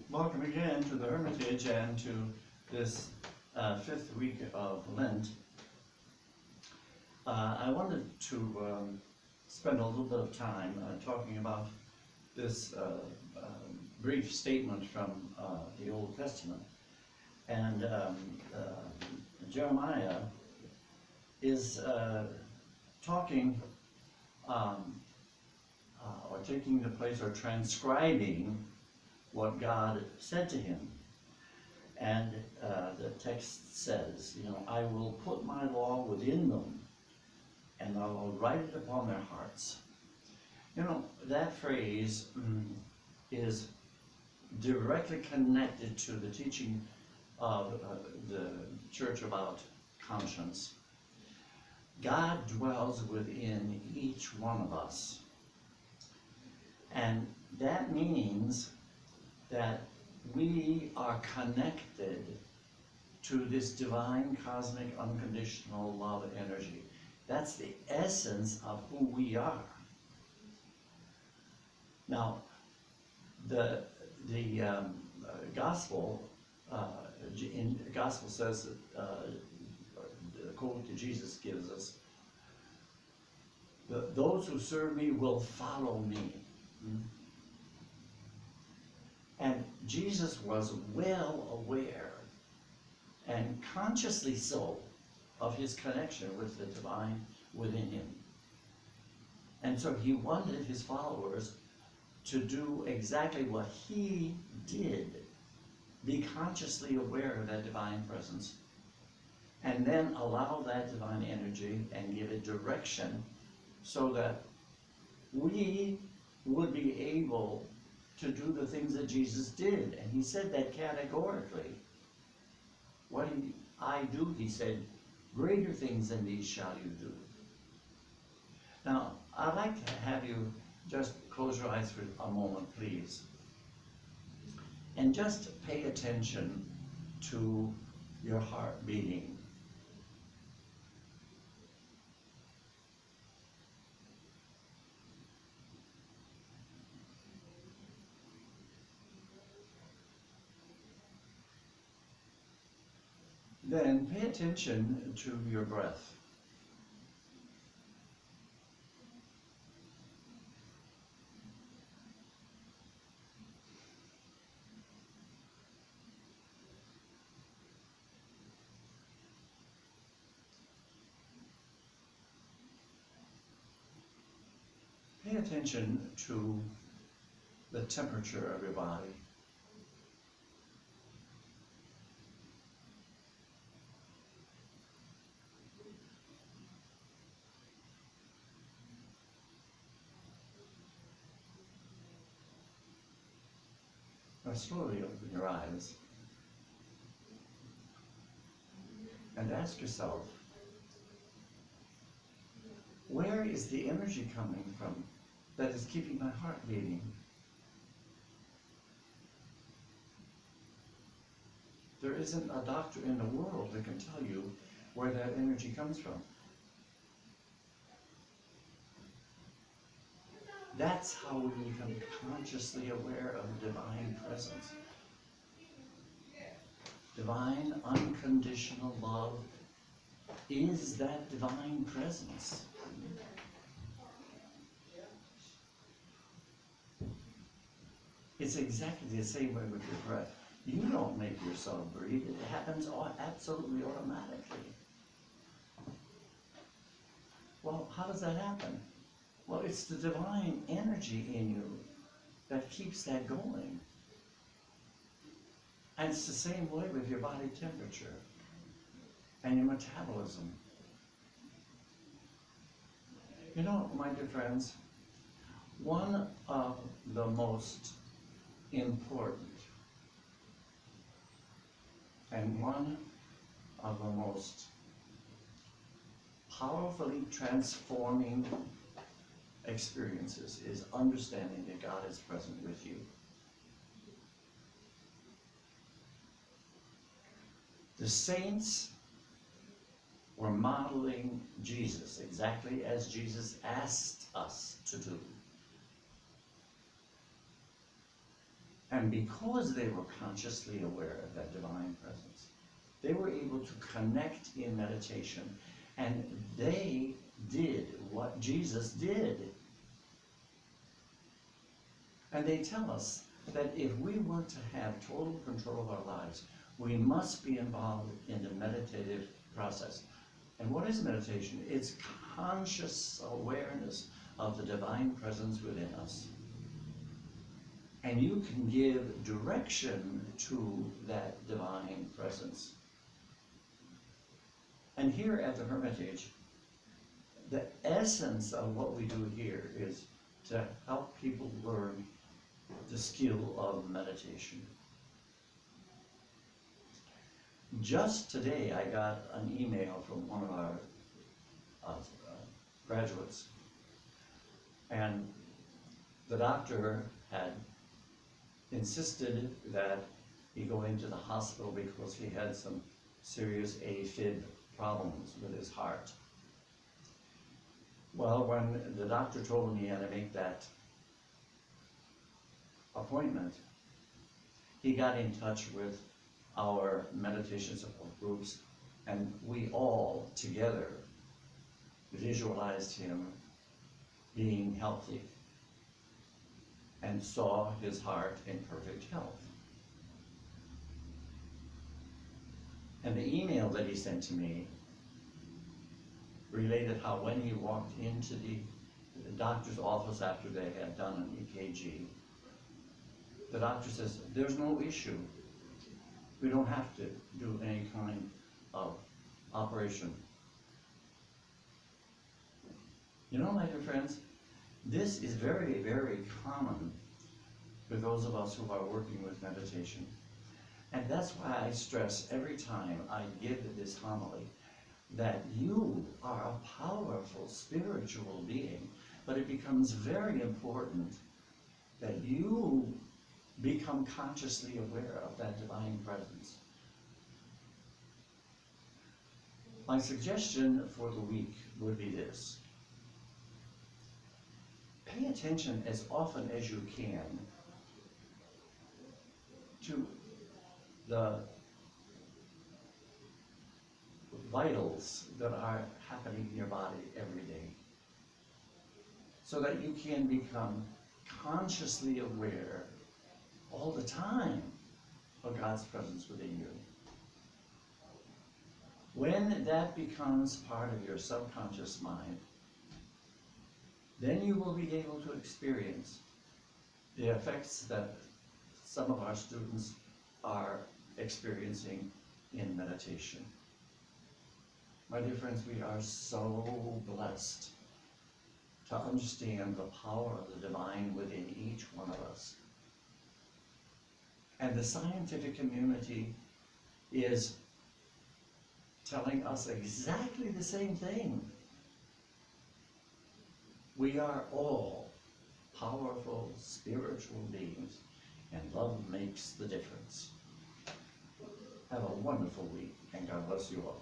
Welcome again to the Hermitage and to this fifth week of Lent. I wanted to spend a little bit of time talking about this brief statement from the Old Testament. And Jeremiah is talking or taking the place or transcribing what God said to him. And the text says, I will put my law within them, and I will write it upon their hearts. That phrase is directly connected to the teaching of the church about conscience. God dwells within each one of us. And that means that we are connected to this divine, cosmic, unconditional love energy. That's the essence of who we are. Now, the gospel, in the gospel says that the quote that Jesus gives us, those who serve me will follow me. And Jesus was well aware, and consciously so, of his connection with the divine within him. And so he wanted his followers to do exactly what he did, be consciously aware of that divine presence, and then allow that divine energy and give it direction so that we would be able to do the things that Jesus did. And he said that categorically. What I do, he said, greater things than these shall you do. Now, I'd like to have you just close your eyes for a moment, please. And just pay attention to your heart beating. Then pay attention to your breath. Pay attention to the temperature of your body. Now slowly open your eyes and ask yourself, where is the energy coming from that is keeping my heart beating? There isn't a doctor in the world that can tell you where that energy comes from. That's how we become consciously aware of divine presence. Divine, unconditional love is that divine presence. It's exactly the same way with your breath. You don't make yourself breathe. It happens absolutely automatically. Well, how does that happen? Well, it's the divine energy in you that keeps that going. And it's the same way with your body temperature and your metabolism. My dear friends, one of the most important and one of the most powerfully transforming experiences is understanding that God is present with you. The saints were modeling Jesus exactly as Jesus asked us to do. And because they were consciously aware of that divine presence, they were able to connect in meditation, and they did what Jesus did. And they tell us that if we want to have total control of our lives, we must be involved in the meditative process. And what is meditation? It's conscious awareness of the divine presence within us. And you can give direction to that divine presence. And here at the Hermitage, the essence of what we do here is to help people learn the skill of meditation. Just today, I got an email from one of our graduates, and the doctor had insisted that he go into the hospital because he had some serious AFib problems with his heart. Well, when the doctor told him he had to make that appointment, he got in touch with our meditation support groups, and we all together visualized him being healthy and saw his heart in perfect health. And the email that he sent to me related how when he walked into the doctor's office after they had done an EKG, the doctor says, there's no issue. We don't have to do any kind of operation. You know, my dear friends, this is very, very common for those of us who are working with meditation. And that's why I stress every time I give this homily that you are a powerful spiritual being, but it becomes very important that you become consciously aware of that divine presence. My suggestion for the week would be this. Pay attention as often as you can to the vitals that are happening in your body every day, so that you can become consciously aware all the time of God's presence within you. When that becomes part of your subconscious mind, then you will be able to experience the effects that some of our students are experiencing in meditation. My dear friends, we are so blessed to understand the power of the divine within each one of us. And the scientific community is telling us exactly the same thing. We are all powerful spiritual beings, and love makes the difference. Have a wonderful week, and God bless you all.